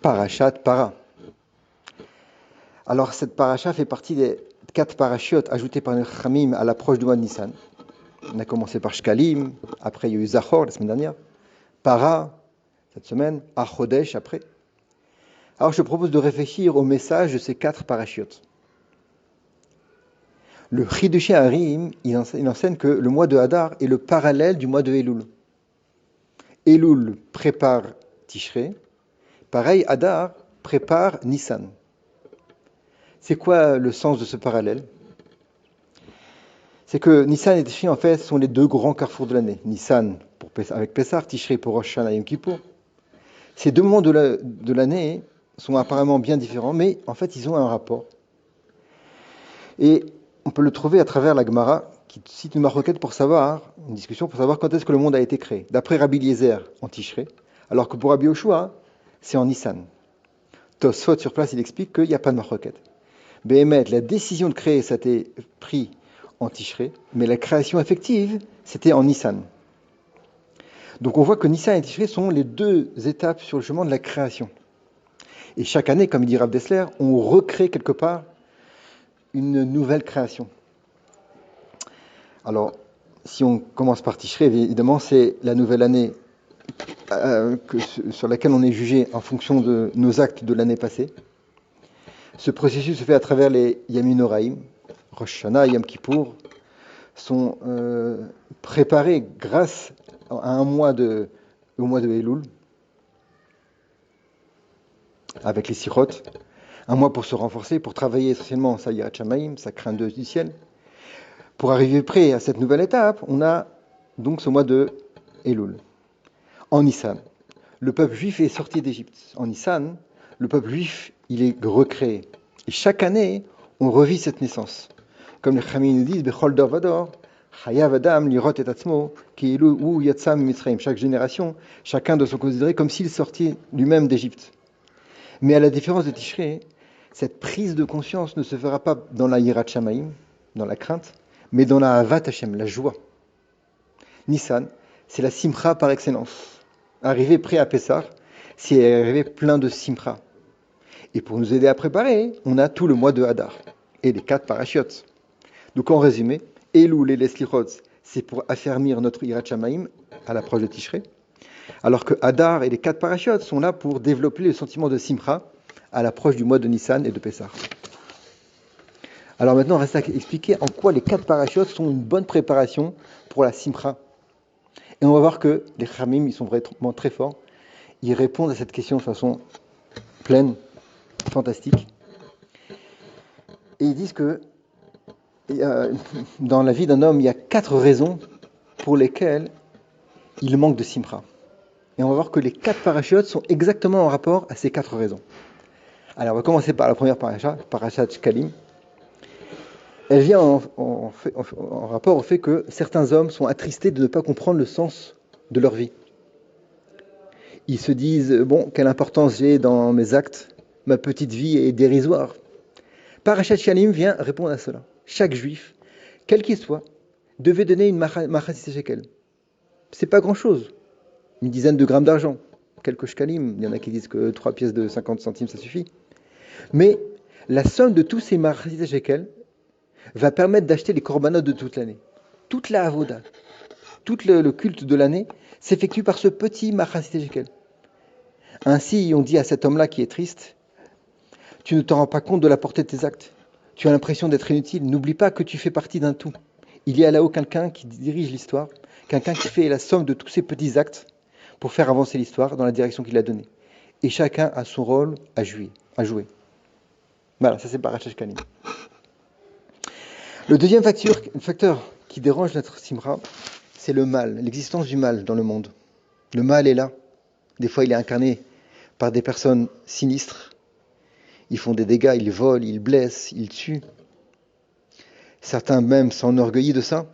Parashat Para. Alors cette paracha fait partie des 4 parachiotes ajoutés par les Chachamim à l'approche du mois de Nissan. On a commencé par Shkalim, après il y a eu Zachor la semaine dernière, Para cette semaine, Achodesh après. Alors je propose de réfléchir au message de ces 4 parachiotes. Le Chidushé Harim, il enseigne que le mois de Hadar est le parallèle du mois de Elul. Elul prépare Tishré, pareil Hadar prépare Nissan. C'est quoi le sens de ce parallèle? C'est que Nissan et Tishré, en fait, sont les 2 grands carrefours de l'année. Nissan avec Pessah, Tishré pour Rosh Hashanah et Yom Kippour. Ces 2 moments de l'année sont apparemment bien différents, mais en fait, ils ont un rapport. Et on peut le trouver à travers la Gemara, qui cite une requête une discussion pour savoir quand est-ce que le monde a été créé. D'après Rabbi Eliezer, en Tishré, alors que pour Rabbi Yoshua, c'est en Nissan. Tosfot, sur place, il explique qu'il n'y a pas de marroquette. Béhémet, la décision de créer, ça a été pris en Tishré, mais la création effective, c'était en Nissan. Donc on voit que Nissan et Tishré sont les 2 étapes sur le chemin de la création. Et chaque année, comme dit Rav Dessler, on recrée quelque part une nouvelle création. Alors, si on commence par Tishré, évidemment, c'est la nouvelle année sur laquelle on est jugé en fonction de nos actes de l'année passée. Ce processus se fait à travers les Yamin Noraim, Rosh Hashanah, Yom Kippour, sont préparés grâce à au mois de Elul, avec les Sichot, un mois pour se renforcer, pour travailler essentiellement sa Yirat Shamayim, sa crainte du ciel. Pour arriver près à cette nouvelle étape, on a donc ce mois de Elul. En Nissan, le peuple juif est sorti d'Égypte. En Nissan, le peuple juif, il est recréé. Et chaque année, on revit cette naissance. Comme les Chachamim nous disent, Bechol dor vador, Chayav Adam lirot et atzmo, ki'ilu hu yatsa miMitzrayim. Chaque génération, chacun doit se considérer comme s'il sortait lui-même d'Égypte. Mais à la différence de Tishré, cette prise de conscience ne se fera pas dans la Yirat Shamayim, dans la crainte, mais dans la Havat Hashem, la joie. Nissan, c'est la Simcha par excellence. Arriver prêt à Pessah, c'est arriver plein de Simcha. Et pour nous aider à préparer, on a tout le mois de Hadar et les 4 parachiotes. Donc en résumé, Elul et les Slichot, c'est pour affermir notre Yirat Shamayim à l'approche de Tishré, alors que Hadar et les 4 parachiotes sont là pour développer le sentiment de Simcha à l'approche du mois de Nissan et de Pessah. Alors maintenant, il reste à expliquer en quoi les 4 parachiotes sont une bonne préparation pour la Simcha. Et on va voir que les Chachamim, ils sont vraiment très forts. Ils répondent à cette question de façon pleine, fantastique. Et ils disent que dans la vie d'un homme, il y a 4 raisons pour lesquelles il manque de Simcha. Et on va voir que les 4 parachiotes sont exactement en rapport à ces 4 raisons. Alors on va commencer par la première paracha, parachat Shkalim. Elle vient en rapport au fait que certains hommes sont attristés de ne pas comprendre le sens de leur vie. Ils se disent, quelle importance j'ai dans mes actes, ma petite vie est dérisoire. Parashat Shkalim vient répondre à cela. Chaque juif, quel qu'il soit, devait donner une machatzit shekel. C'est pas grand-chose, une dizaine de grammes d'argent, quelques shkalim, il y en a qui disent que 3 pièces de 50 centimes ça suffit. Mais la somme de tous ces machatzit shekel va permettre d'acheter les korbanot de toute l'année. Toute la avoda, tout le culte de l'année s'effectue par ce petit machatzit shekel. Ainsi, on dit à cet homme-là qui est triste, tu ne te rends pas compte de la portée de tes actes. Tu as l'impression d'être inutile. N'oublie pas que tu fais partie d'un tout. Il y a là-haut quelqu'un qui dirige l'histoire, quelqu'un qui fait la somme de tous ces petits actes pour faire avancer l'histoire dans la direction qu'il a donnée. Et chacun a son rôle à jouer. Voilà, ça c'est Parashat Shkalim. Le deuxième facteur qui dérange notre Simcha, c'est le mal, l'existence du mal dans le monde. Le mal est là. Des fois, il est incarné par des personnes sinistres. Ils font des dégâts, ils volent, ils blessent, ils tuent. Certains même s'enorgueillissent de ça.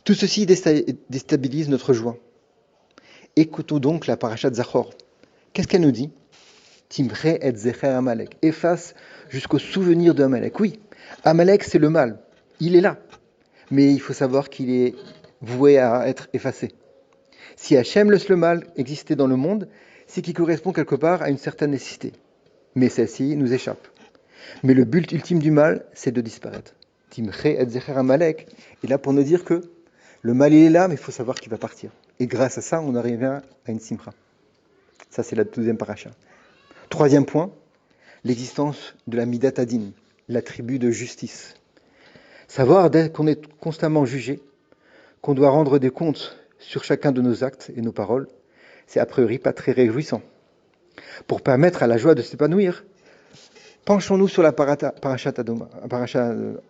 Tout ceci déstabilise notre joie. Écoutons donc la parashat Zachor. Qu'est-ce qu'elle nous dit? Timre et zecher Amalek. Efface jusqu'au souvenir de Amalek. Oui, Amalek c'est le mal. Il est là. Mais il faut savoir qu'il est voué à être effacé. Si Hachem laisse le mal exister dans le monde, c'est qu'il correspond quelque part à une certaine nécessité. Mais celle-ci nous échappe. Mais le but ultime du mal, c'est de disparaître. Timche et Zecher Amalek est là pour nous dire que le mal il est là, mais il faut savoir qu'il va partir. Et grâce à ça, on arrive à une simcha. Ça, c'est la deuxième paracha. Troisième point, l'existence de la Midat Adin, l'attribut de justice. Savoir qu'on est constamment jugé, qu'on doit rendre des comptes sur chacun de nos actes et nos paroles, c'est a priori pas très réjouissant. Pour permettre à la joie de s'épanouir, penchons-nous sur la paracha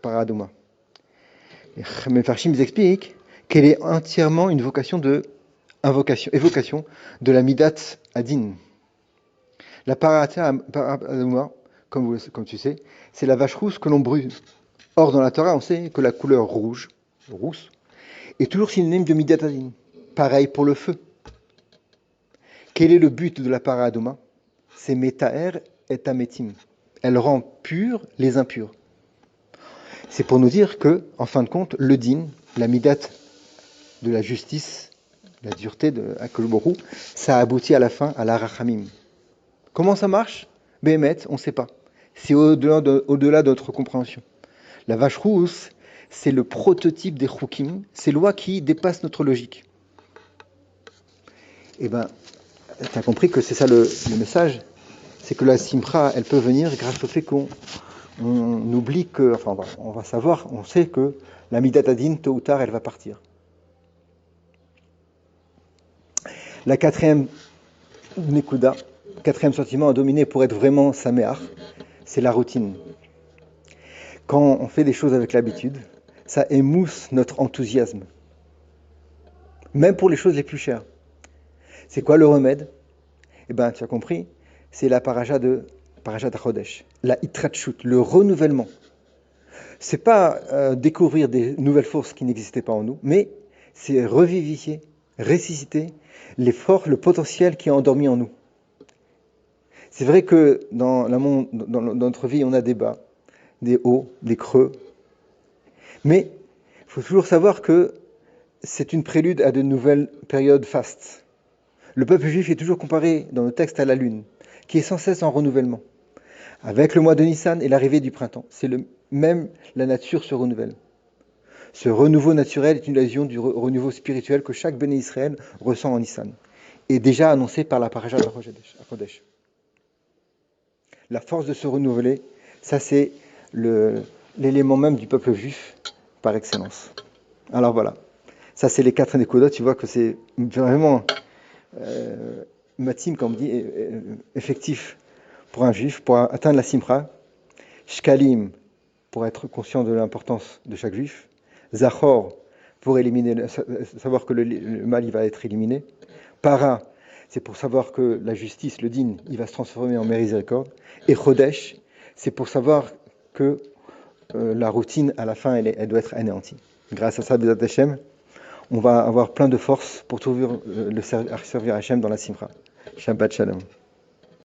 Paradoma. Mefarshim explique qu'elle est entièrement une évocation de la Midat Adin. La Paradoma, comme tu sais, c'est la vache rousse que l'on brûle. Or, dans la Torah, on sait que la couleur rousse, est toujours synonyme de Midat Adin. Pareil pour le feu. Quel est le but de la Paradoma? C'est Metaer et Ametim. Elle rend purs les impurs. C'est pour nous dire que, en fin de compte, le din, la midat de la justice, la dureté de Akol Borou, ça aboutit à la fin à la rachamim. Comment ça marche? Béhémet, on ne sait pas. C'est au-delà de notre compréhension. La vache rousse, c'est le prototype des choukim, ces lois qui dépassent notre logique. Eh bien, tu as compris que c'est ça le message, c'est que la simcha, elle peut venir grâce au fait qu'on oublie que, enfin, on va savoir, on sait que la midat adin, tôt ou tard, elle va partir. La quatrième nekuda, quatrième sentiment à dominer pour être vraiment saméach, c'est la routine. Quand on fait des choses avec l'habitude, ça émousse notre enthousiasme. Même pour les choses les plus chères. C'est quoi le remède? Eh bien, tu as compris, c'est la paracha Chodesh, la Itratshut, le renouvellement. C'est pas découvrir des nouvelles forces qui n'existaient pas en nous, mais c'est revivifier, ressusciter les forces, le potentiel qui est endormi en nous. C'est vrai que dans notre vie, on a des bas, des hauts, des creux, mais il faut toujours savoir que c'est une prélude à de nouvelles périodes fastes. Le peuple juif est toujours comparé dans le texte à la lune, qui est sans cesse en renouvellement. Avec le mois de Nissan et l'arrivée du printemps, même la nature se renouvelle. Ce renouveau naturel est une allusion du renouveau spirituel que chaque Béné Israël ressent en Nissan, et déjà annoncé par la paracha de Chodesh. La force de se renouveler, ça c'est l'élément même du peuple juif par excellence. Alors voilà, ça c'est les 4 Nekodot, tu vois que c'est vraiment matim, comme on dit, effectif pour un juif, pour atteindre la simcha. Shkalim, pour être conscient de l'importance de chaque juif. Zachor, pour savoir que le mal il va être éliminé. Para, c'est pour savoir que la justice, le din, il va se transformer en miséricorde. Et Chodesh, c'est pour savoir que la routine, à la fin, elle doit être anéantie. Grâce à ça, Bézat Hashem, on va avoir plein de force pour toujours servir Hashem dans la simcha. Shabbat Shalom.